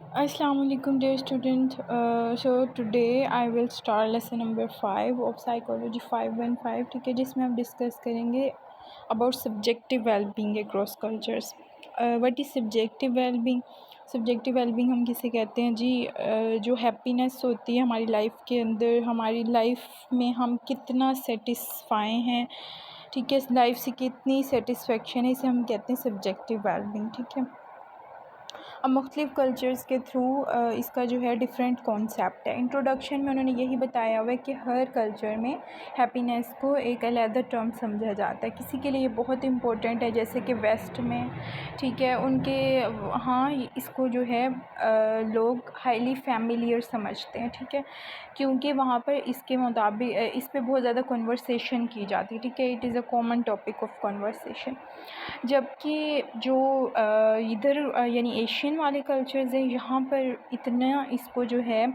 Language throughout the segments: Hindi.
Assalamu alaikum dear student. So today I will start lesson number 5 of psychology 515, ठीक है, जिसमें हम डिस्कस करेंगे about subjective well-being across cultures. What is subjective well-being? Subjective wellbeing हम किसे कहते हैं जी? जो हैप्पीनेस होती है हमारी लाइफ के अंदर, हमारी लाइफ में हम कितना सेटिस्फाई हैं, ठीक है, लाइफ से कितनी सेटिस्फेक्शन है, इसे हम कहते हैं सब्जेक्टिव वेलबींग, ठीक है। अब मुख्तलिफ़ कल्चर्स के थ्रू इसका जो है डिफरेंट कॉन्सेप्ट है। इंट्रोडक्शन में उन्होंने यही बताया हुआ है कि हर कल्चर में हैप्पीनेस को एक अलग टर्म समझा जाता है। किसी के लिए ये बहुत इंपॉर्टेंट है, जैसे कि वेस्ट में, ठीक है, उनके हाँ इसको जो है लोग हाईली फैमिलियर समझते हैं, ठीक है, क्योंकि वहाँ पर इसके मुताबिक इस पे बहुत ज़्यादा कन्वर्सेशन की जाती है, ठीक है, it is a common topic of conversation. जबकि जो इधर यानी एशियन वाले कल्चर्स हैं, यहाँ पर इतना इसको जो है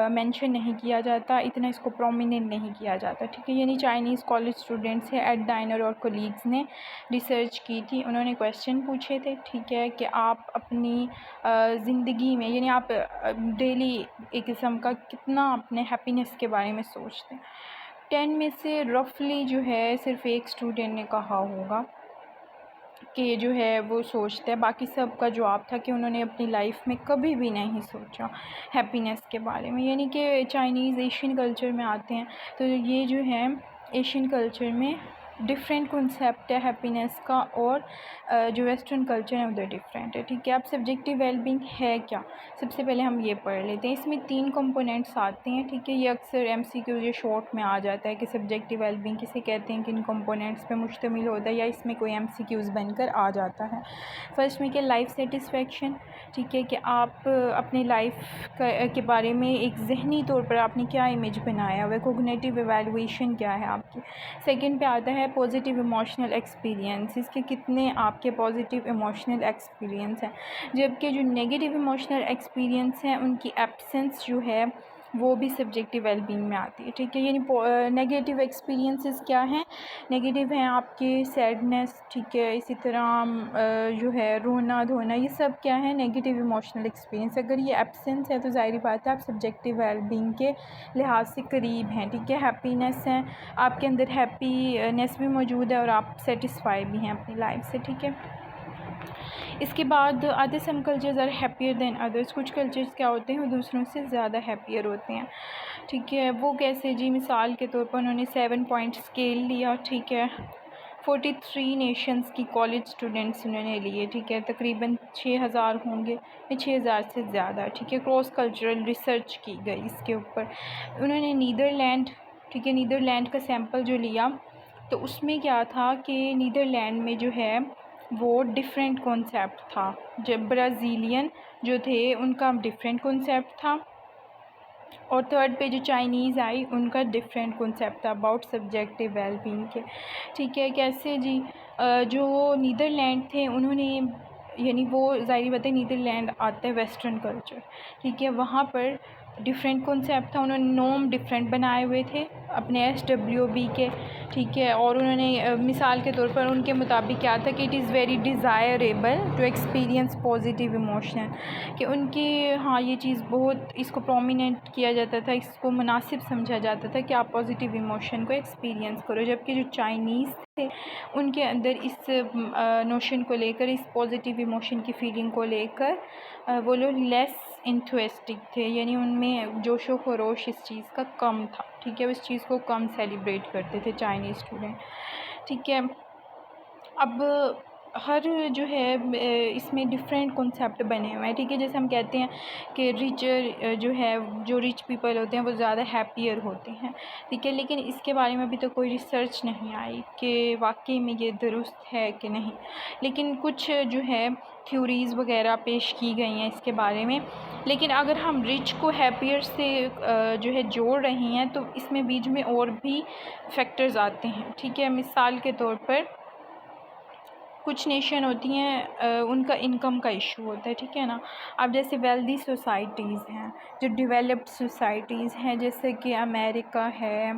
मेंशन नहीं किया जाता, इतना इसको प्रोमिनेंट नहीं किया जाता, ठीक है। यानी चाइनीज़ कॉलेज स्टूडेंट्स हैं, एड डाइनर और कोलीग्स ने रिसर्च की थी, उन्होंने क्वेश्चन पूछे थे, ठीक है, कि आप अपनी ज़िंदगी में यानी आप डेली एक किस्म का कितना अपने हैप्पीनेस के बारे में सोचते हैं। 10 में से रफली जो है सिर्फ एक स्टूडेंट ने कहा होगा कि जो है वो सोचते हैं। बाकी सब का जवाब था कि उन्होंने अपनी लाइफ में कभी भी नहीं सोचा हैप्पीनेस के बारे में। यानी कि चाइनीज़ एशियन कल्चर में आते हैं, तो ये जो है एशियन कल्चर में डिफरेंट कॉन्सेप्ट है हैप्पीनेस का, और जो वेस्टर्न कल्चर है उधर डिफरेंट है, ठीक है। अब सब्जेक्टिव वेलबींग है क्या, सबसे पहले हम ये पढ़ लेते हैं। इसमें 3 कंपोनेंट्स आते हैं, ठीक है। ये अक्सर एमसीक्यू ये शॉर्ट में आ जाता है कि सब्जेक्टिव वेलबींग किसे कहते हैं, किन कंपोनेंट्स पे मुश्तमिल होता है, या इसमें कोई एमसीक्यूज़ बनकर आ जाता है। फर्स्ट में क्या, लाइफ सेटिस्फेक्शन, ठीक है, कि आप अपनी लाइफ के बारे में एक ज़हनी तौर पर आपने क्या इमेज बनाया हुआ है, कोग्निटिव एवेलुएशन क्या है आपकी। सेकंड पे आता है पॉजिटिव इमोशनल एक्सपीरियंस, इसके कितने आपके पॉजिटिव इमोशनल एक्सपीरियंस हैं, जबकि जो नेगेटिव इमोशनल एक्सपीरियंस हैं उनकी एब्सेंस जो है वो भी सब्जेक्टिव वेलबींग में आती है, ठीक है। यानी नेगेटिव एक्सपीरियंसेस क्या हैं, नेगेटिव हैं आपके सैडनेस, ठीक है, इसी तरह जो है रोना धोना, ये सब क्या है, नेगेटिव इमोशनल एक्सपीरियंस। अगर ये एब्सेंस है तो ज़ाहिर बात है आप सब्जेक्टिव वेलबींग के लिहाज से करीब हैं, ठीक है। हैप्पीनेस है, आपके अंदर हैप्पीनेस भी मौजूद है और आप सेटिस्फाई भी हैं अपनी लाइफ से, ठीक है। इसके बाद आधे some cultures are happier than others, कुछ कल्चर्स क्या होते हैं वो दूसरों से ज़्यादा हैप्पियर होते हैं, ठीक है। वो कैसे जी, मिसाल के तौर पर उन्होंने 7 पॉइंट स्केल लिया, ठीक है, 43 नेशंस की कॉलेज स्टूडेंट्स उन्होंने लिए, ठीक है, तकरीबन 6000 होंगे या 6000 से ज़्यादा, ठीक है। क्रॉस कल्चरल रिसर्च की गई इसके ऊपर। उन्होंने नीदरलैंड, ठीक है, नीदरलैंड का सैंपल जो लिया तो उसमें क्या था कि नीदरलैंड में जो है वो डिफरेंट कॉन्सेप्ट था, जब ब्राज़ीलियन जो थे उनका डिफरेंट कॉन्सेप्ट था, और थर्ड पे जो चाइनीज़ आई उनका डिफरेंट कॉन्सेप्ट था अबाउट सब्जेक्टिव वेलबींग के, ठीक है। कैसे जी, जो नीदरलैंड थे उन्होंने, यानी वो ज़ाहिर बात है नीदरलैंड आता है वेस्टर्न कल्चर, ठीक है, वहाँ पर डिफरेंट कॉन्सेप्ट था, उन्होंने नॉर्म डिफरेंट बनाए हुए थे अपने SWB के, ठीक है। और उन्होंने मिसाल के तौर पर उनके मुताबिक क्या था कि it is very desirable to experience positive emotion, कि उनकी हाँ ये चीज़ बहुत इसको प्रोमिनेंट किया जाता था, इसको मुनासिब समझा जाता था कि आप पॉजिटिव इमोशन को एक्सपीरियंस करो। जबकि जो चाइनीज़ थे उनके अंदर इस नोशन को लेकर, इस पॉजिटिव इमोशन की फीलिंग को लेकर वो लोग लेस इंथुसिस्टिक थे, यानी उनमें जोशो खरोश इस चीज़ का कम था, ठीक है, उस चीज़ को कम सेलिब्रेट करते थे चाइनीज़ स्टूडेंट, ठीक है। अब हर जो है इसमें डिफरेंट कॉन्सेप्ट बने हुए हैं, ठीक है। जैसे हम कहते हैं कि रिचर जो है, जो रिच पीपल होते हैं वो ज़्यादा हैप्पियर होते हैं, ठीक है, लेकिन इसके बारे में अभी तो कोई रिसर्च नहीं आई कि वाकई में ये दुरुस्त है कि नहीं। लेकिन कुछ जो है थ्योरीज़ वगैरह पेश की गई हैं इसके बारे में, लेकिन अगर हम रिच को हैप्पियर से जो है जोड़ रही हैं तो इसमें बीच में और भी फैक्टर्स आते हैं, ठीक है। मिसाल के तौर पर कुछ नेशन होती हैं उनका इनकम का इशू होता है, ठीक है ना। अब जैसे वेल्दी सोसाइटीज़ हैं, जो डेवलप्ड सोसाइटीज़ हैं, जैसे कि अमेरिका है,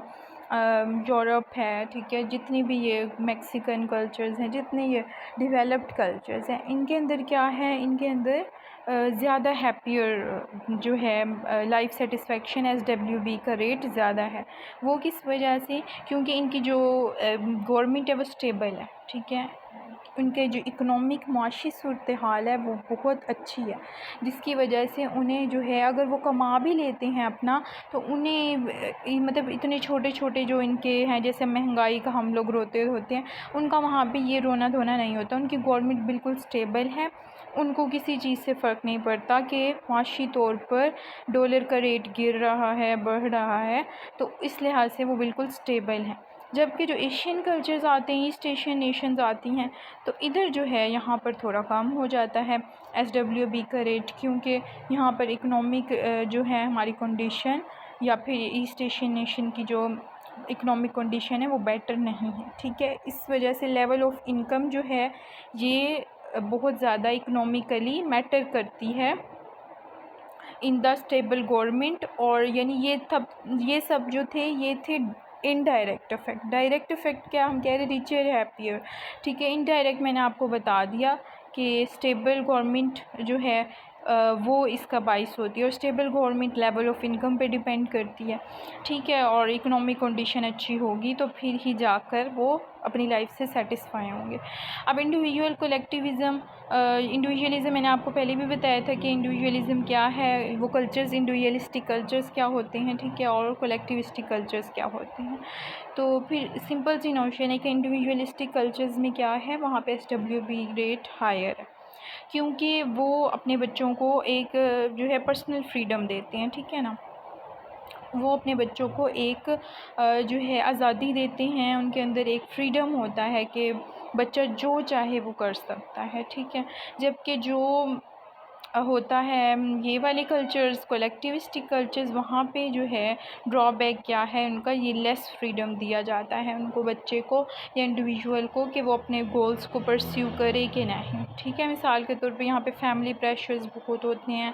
यूरोप है, ठीक है, जितनी भी ये मैक्सिकन कल्चर्स हैं, जितने ये डेवलप्ड कल्चर्स हैं, इनके अंदर क्या है, इनके अंदर ज़्यादा हैप्पियर जो है लाइफ सेटिस्फेक्शन SWB का रेट ज़्यादा है। वो किस वजह से? क्योंकि इनकी जो गवर्नमेंट है वो स्टेबल है, ठीक है। उनके जो इकोनॉमिक माशी सूरत हाल है वो बहुत अच्छी है, जिसकी वजह से उन्हें जो है अगर वो कमा भी लेते हैं अपना, तो उन्हें मतलब इतने छोटे छोटे जो इनके हैं, जैसे महंगाई का हम लोग रोते होते हैं, उनका वहाँ पे ये रोना धोना नहीं होता। उनकी गवर्नमेंट बिल्कुल स्टेबल है, उनको किसी चीज़ से फ़र्क नहीं पड़ता कि माशी तौर पर डॉलर का रेट गिर रहा है, बढ़ रहा है, तो इस लिहाज से वो बिल्कुल स्टेबल हैं। जबकि जो एशियन कल्चर्स आते हैं, ईस्ट एशियन नेशंस आती हैं, तो इधर जो है यहाँ पर थोड़ा कम हो जाता है SWB का रेट, क्योंकि यहाँ पर इकोनॉमिक जो है हमारी कंडीशन, या फिर ईस्ट एशियन नेशन की जो इकोनॉमिक कंडीशन है वो बेटर नहीं है, ठीक है। इस वजह से लेवल ऑफ इनकम जो है ये बहुत ज़्यादा इकोनॉमिकली मैटर करती है इन द स्टेबल गवर्नमेंट। और यानी ये सब जो थे ये थे इनडायरेक्ट इफ़ेक्ट। डायरेक्ट इफ़ेक्ट क्या हम कह रहे, रिचर हैप्पियर, ठीक है। इनडायरेक्ट मैंने आपको बता दिया कि स्टेबल गवर्नमेंट जो है वो इसका बाइस होती है, और stable government level of income पे डिपेंड करती है, ठीक है। और इकोनॉमिक कंडीशन अच्छी होगी तो फिर ही जाकर वो अपनी लाइफ से सेटिस्फाई होंगे। अब इंडिविजुअल कलेक्टिविज़म, इंडिविजुअलिज़म मैंने आपको पहले भी बताया था कि इंडिविजुअलिज़म क्या है, वो कल्चर्स इंडिविजुअलिस्टिक कल्चर्स क्या होते हैं, ठीक है, और कलेक्टिविस्टिक कल्चर्स क्या होते हैं। तो फिर सिंपल सी नोशन है कि इंडिविजुअलिस्टिक कल्चर्स में क्या है, वहाँ पे SWB रेट हायर है, क्योंकि वो अपने बच्चों को एक जो है पर्सनल फ्रीडम देते हैं, ठीक है ना। वो अपने बच्चों को एक जो है आज़ादी देते हैं, उनके अंदर एक फ्रीडम होता है कि बच्चा जो चाहे वो कर सकता है, ठीक है। जबकि जो होता है ये वाले कल्चर्स, कलेक्टिविस्टिक कल्चर्स, वहाँ पे जो है ड्रॉबैक क्या है उनका, ये लेस फ्रीडम दिया जाता है उनको, बच्चे को या इंडिविजुअल को, कि वो अपने गोल्स को परस्यू करे कि नहीं, ठीक है। मिसाल के तौर पे यहाँ पे फैमिली प्रेशर्स बहुत होते हैं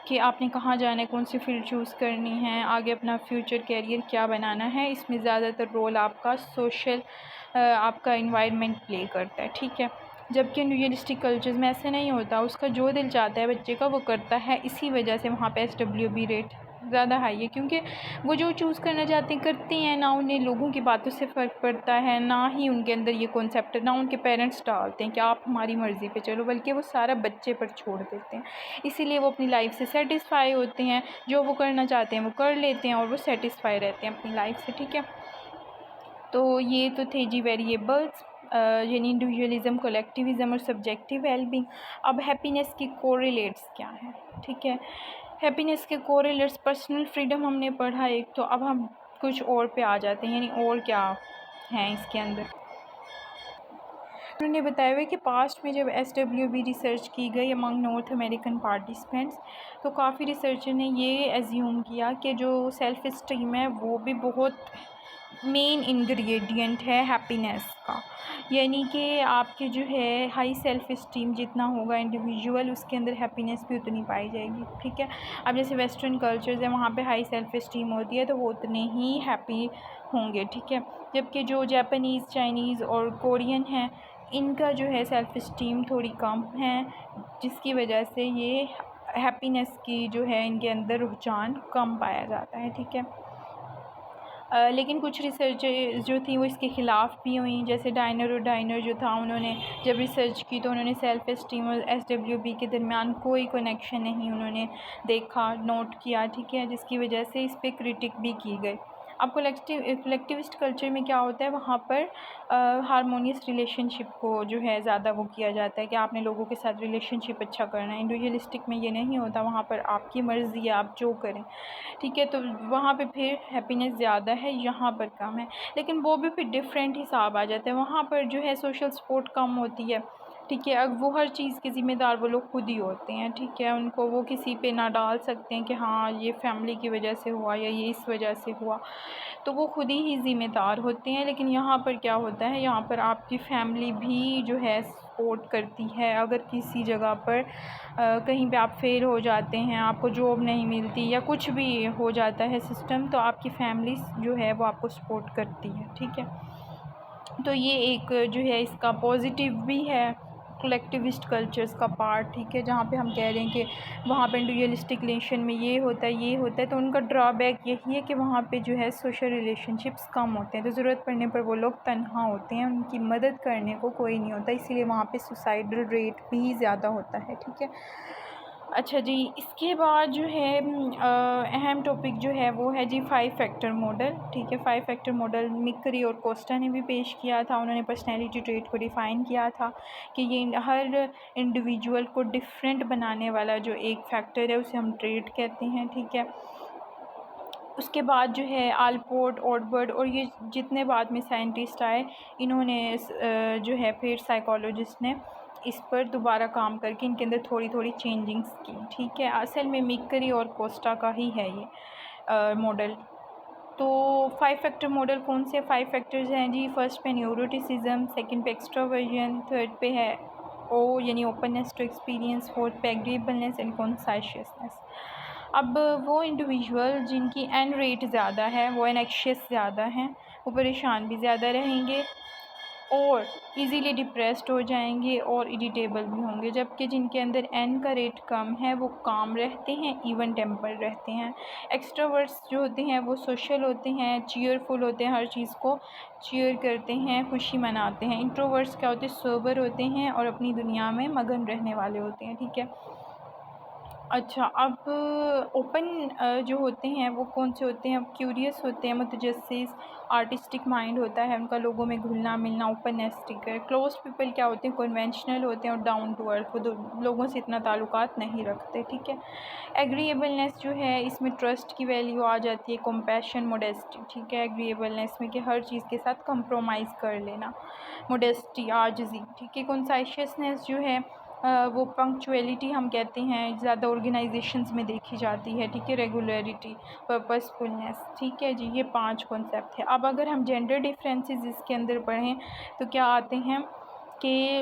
कि आपने कहाँ जाना है, कौन सी फील्ड चूज़ करनी है, आगे अपना फ्यूचर कैरियर क्या बनाना है। इसमें ज़्यादातर रोल आपका सोशल आपका इन्वायरमेंट प्ले करता है, ठीक है। जबकि इंडिविजुअलिस्टिक कल्चर्स में ऐसे नहीं होता, उसका जो दिल चाहता है बच्चे का वो करता है। इसी वजह से वहाँ पे SWB रेट ज़्यादा हाई है, क्योंकि वो जो चूज़ करना चाहते हैं करते हैं, ना उन्हें लोगों की बातों से फ़र्क पड़ता है, ना ही उनके अंदर ये कॉन्सेप्ट है, ना उनके पेरेंट्स डालते हैं कि आप हमारी मर्ज़ी पे चलो, बल्कि वो सारा बच्चे पर छोड़ देते हैं। इसीलिए वो अपनी लाइफ से सेटिस्फाई होते हैं, जो वो करना चाहते हैं वो कर लेते हैं, और वो सेटिस्फाई रहते हैं अपनी लाइफ से, ठीक है। तो ये तो थे जी वेरिएबल्स, यानी इंडिविजुअलिज़म, कलेक्टिविज़म और सब्जेक्टिव वेलबींग। अब हैप्पीनेस की कोरिलेट्स क्या हैं, ठीक है। हैप्पीनेस के कोरिलेट्स, पर्सनल फ्रीडम हमने पढ़ा एक, तो अब हम कुछ और पे आ जाते हैं, यानी और क्या हैं इसके अंदर। उन्होंने बताया हुआ कि पास्ट में जब SWB रिसर्च की गई अमंग नॉर्थ अमेरिकन पार्टिसिपेंट्स, तो काफ़ी रिसर्चर ने ये एज्यूम किया कि जो सेल्फ़ इस्टीम है वो भी बहुत मेन इंग्रेडिएंट है हैप्पीनेस का। यानी कि आपकी जो है हाई सेल्फ़ इस्टीम जितना होगा इंडिविजुअल, उसके अंदर हैप्पीनेस भी उतनी पाई जाएगी, ठीक है। अब जैसे वेस्टर्न कल्चर्स है, वहाँ पे हाई सेल्फ़ इस्टीम होती है, तो वो उतने ही हैप्पी होंगे, ठीक है। जबकि जो जापानीज़, चाइनीज़ और कोरियन हैं, इनका जो है सेल्फ़ इस्टीम थोड़ी कम है, जिसकी वजह से ये हैप्पीनेस की जो है इनके अंदर रुझान कम पाया जाता है, ठीक है। लेकिन कुछ रिसर्च जो थी वो इसके ख़िलाफ़ भी हुई, जैसे डाइनर जो था, उन्होंने जब रिसर्च की तो उन्होंने सेल्फ़ इस्टीम और SWB के दरमियान कोई कनेक्शन नहीं उन्होंने देखा, नोट किया, ठीक है, जिसकी वजह से इस पे क्रिटिक भी की गई। अब कलेक्टिविस्ट कल्चर में क्या होता है, वहाँ पर हारमोनियस रिलेशनशिप को जो है ज़्यादा वो किया जाता है कि आपने लोगों के साथ रिलेशनशिप अच्छा करना है। इंडिविजुअलिस्टिक में ये नहीं होता, वहाँ पर आपकी मर्ज़ी है, आप जो करें, ठीक है। तो वहाँ पे फिर हैप्पीनेस ज़्यादा है, यहाँ पर कम है, लेकिन वो भी फिर डिफरेंट हिसाब आ जाता है। वहाँ पर जो है सोशल सपोर्ट कम होती है, ठीक है। अब वो हर चीज़ के ज़िम्मेदार वो लोग खुद ही होते हैं, ठीक है। उनको वो किसी पे ना डाल सकते हैं कि हाँ ये फैमिली की वजह से हुआ या ये इस वजह से हुआ, तो वो खुद ही ज़िम्मेदार होते हैं। लेकिन यहाँ पर क्या होता है, यहाँ पर आपकी फैमिली भी जो है सपोर्ट करती है। अगर किसी जगह पर कहीं पे आप फेल हो जाते हैं, आपको जॉब नहीं मिलती या कुछ भी हो जाता है सिस्टम, तो आपकी फैमिली जो है वो आपको सपोर्ट करती है, ठीक है। तो ये एक जो है इसका पॉजिटिव भी है कलेक्टिविस्ट कल्चर्स का पार्ट, ठीक है, जहाँ पे हम कह रहे हैं कि वहाँ पे इंडिविजुअलिस्टिक रिलेशन में ये होता है, तो उनका ड्रॉबैक यही है कि वहाँ पे जो है सोशल रिलेशनशिप्स कम होते हैं, तो ज़रूरत पड़ने पर वो लोग तन्हा होते हैं, उनकी मदद करने को कोई नहीं होता, इसीलिए वहाँ पे सुसाइडल रेट भी ज़्यादा होता है, ठीक है। अच्छा जी, इसके बाद जो है अहम टॉपिक जो है वो है जी 5 फैक्टर मॉडल, ठीक है। 5 फैक्टर मॉडल मिकरी और कोस्टा ने भी पेश किया था। उन्होंने पर्सनैलिटी ट्रेट को डिफ़ाइन किया था कि ये हर इंडिविजुअल को डिफरेंट बनाने वाला जो एक फैक्टर है उसे हम ट्रेट कहते हैं, ठीक है। उसके बाद जो है आलपोर्ट, ऑटबर्ड और ये जितने बाद में साइंटिस्ट आए, इन्होंने जो है फिर साइकोलॉजिस्ट ने इस पर दोबारा काम करके इनके अंदर थोड़ी थोड़ी चेंजिंग्स की, ठीक है। असल में मिकरी और कोस्टा का ही है ये मॉडल। तो 5 फैक्टर मॉडल कौन से 5 फैक्टर्स हैं जी? फर्स्ट पे न्यूरोटिसिज्म, सेकंड पे एक्स्ट्रावर्जन, थर्ड पे है ओ यानी ओपननेस टू एक्सपीरियंस, फोर्थ पे एग्रीएबलनेस एंड कॉन्साइशियसनेस। अब वो इंडिविजुअल जिनकी एन रेट ज़्यादा है, वो एनएक्शियस ज़्यादा हैं, वो परेशान भी ज़्यादा रहेंगे और इजीली डिप्रेस्ड हो जाएंगे और इरिटेबल भी होंगे, जबकि जिनके अंदर एन का रेट कम है वो काम रहते हैं, इवन टेम्पर रहते हैं। एक्स्ट्रावर्ट्स जो होते हैं वो सोशल होते हैं, चीयरफुल होते हैं, हर चीज़ को चीयर करते हैं, खुशी मनाते हैं। इंट्रोवर्ट्स क्या होते हैं? सोबर होते हैं और अपनी दुनिया में मगन रहने वाले होते हैं, ठीक है। अच्छा, अब ओपन जो होते हैं वो कौन से होते हैं? क्यूरियस होते हैं, मुतजस्सिस, आर्टिस्टिक माइंड होता है उनका, लोगों में घुलना मिलना, ओपननेस है। क्लोज पीपल क्या होते हैं? कन्वेंशनल होते हैं और डाउन टू अर्थ, वो लोगों से इतना ताल्लुकात नहीं रखते, ठीक है। एग्रीएबलनेस जो है इसमें ट्रस्ट की वैल्यू आ जाती है, कंपैशन, मोडेस्टी, ठीक है। एग्रीएबलनेस में कि हर चीज़ के साथ कंप्रोमाइज़ कर लेना, मोडेस्टी, आजिज़ी, ठीक है। कॉन्साइशियसनेस जो है वो पंक्चुअलिटी हम कहते हैं, ज़्यादा ऑर्गेनाइजेशंस में देखी जाती है, ठीक है। रेगुलरिटी, पर्पसफुलनेस, ठीक है जी। ये 5 कॉन्सेप्ट है। अब अगर हम जेंडर डिफरेंसेस इसके अंदर पढ़ें तो क्या आते हैं कि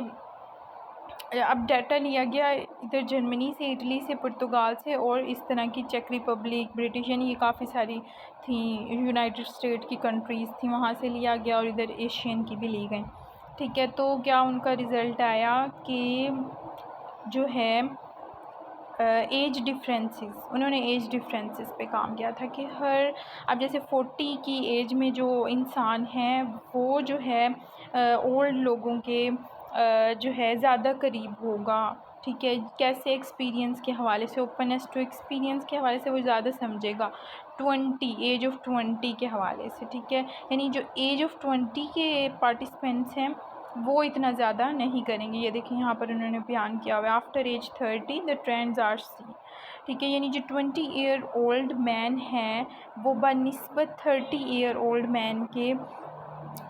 अब डाटा लिया गया इधर जर्मनी से, इटली से, पुर्तगाल से और इस तरह की चेक रिपब्लिक, ब्रिटिश, यानी ये काफ़ी सारी थी, यूनाइटेड स्टेट की कंट्रीज़ थी, वहाँ से लिया गया और इधर एशियन की भी ली गई, ठीक है। तो क्या उनका रिज़ल्ट आया कि जो है एज डिफरेंसेस, उन्होंने एज डिफरेंसेस पे काम किया था कि हर, अब जैसे 40 की एज में जो इंसान है वो जो है ओल्ड लोगों के जो है ज़्यादा करीब होगा, ठीक है। कैसे? एक्सपीरियंस के हवाले से, ओपननेस टू एक्सपीरियंस के हवाले से वो ज़्यादा समझेगा। 20 एज ऑफ 20 के हवाले से, ठीक है। यानी जो एज ऑफ 20 के पार्टिसिपेंट्स हैं वो इतना ज़्यादा नहीं करेंगे। ये देखिए यहाँ पर उन्होंने बयान किया हुआ है, after age 30 the trends are see, ठीक है। यानी जो 20 ईयर ओल्ड मैन हैं वो बनिस्बत 30 ईयर ओल्ड मैन के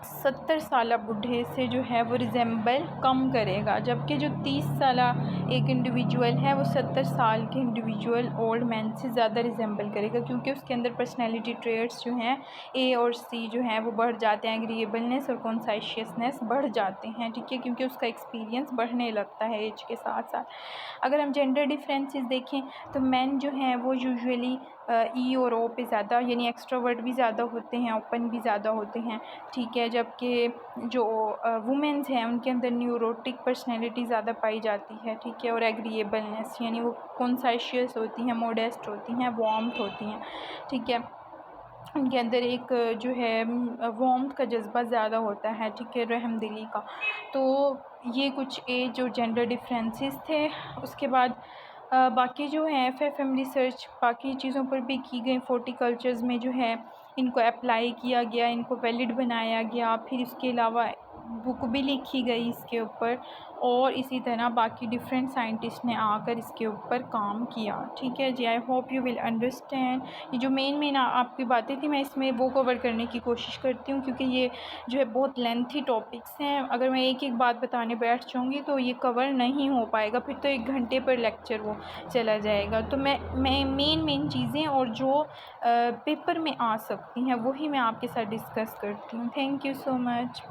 70 साला बूढ़े से जो है वो रिजेंबल कम करेगा, जबकि जो 30 साला एक इंडिविजुअल है वो 70 साल के इंडिविजुअल ओल्ड मैन से ज़्यादा रिजेंबल करेगा, क्योंकि उसके अंदर पर्सनैलिटी ट्रेट्स जो हैं ए और सी जो हैं वो बढ़ जाते हैं, एग्रीएबलनेस और कॉन्साइशियसनेस बढ़ जाते हैं, ठीक है, क्योंकि उसका एक्सपीरियंस बढ़ने लगता है एज के साथ साथ। अगर हम जेंडर डिफरेंसेस देखें तो मैन जो हैं वो यूजुअली ई और ओ पे ज़्यादा, यानी एक्स्ट्रोवर्ट भी ज़्यादा होते हैं, ओपन भी ज़्यादा होते हैं, ठीक है। जबकि जो वुमेंस हैं उनके अंदर न्यूरोटिक पर्सनैलिटी ज़्यादा पाई जाती है, ठीक है। और एग्रीएबलनेस यानी वो कॉन्साइशियस होती हैं, मोडेस्ट होती हैं, वार्म्थ होती हैं, ठीक है। उनके अंदर एक जो है वार्म्थ का जज्बा ज़्यादा होता है, ठीक है, रहमदिली का। तो ये कुछ एज और जेंडर डिफरेंसेस थे। उसके बाद बाकी जो हैं एफएफएम रिसर्च बाकी चीज़ों पर भी की गई, 40 कल्चर्स में जो है इनको अप्लाई किया गया, इनको वैलिड बनाया गया, फिर इसके अलावा बुक भी लिखी गई इसके ऊपर, और इसी तरह बाकी डिफरेंट साइंटिस्ट ने आकर इसके ऊपर काम किया, ठीक है जी। I hope you will understand. ये जो मेन आपकी बातें थी मैं इसमें वो कवर करने की कोशिश करती हूँ, क्योंकि ये जो है बहुत लेंथी टॉपिक्स हैं, अगर मैं एक एक बात बताने बैठ जाऊँगी तो ये कवर नहीं हो पाएगा, फिर तो 1 घंटे पर लेक्चर वो चला जाएगा। तो मैं मेन चीज़ें और जो पेपर में आ सकती हैं वही मैं आपके साथ डिस्कस करती हूँ। Thank you so much.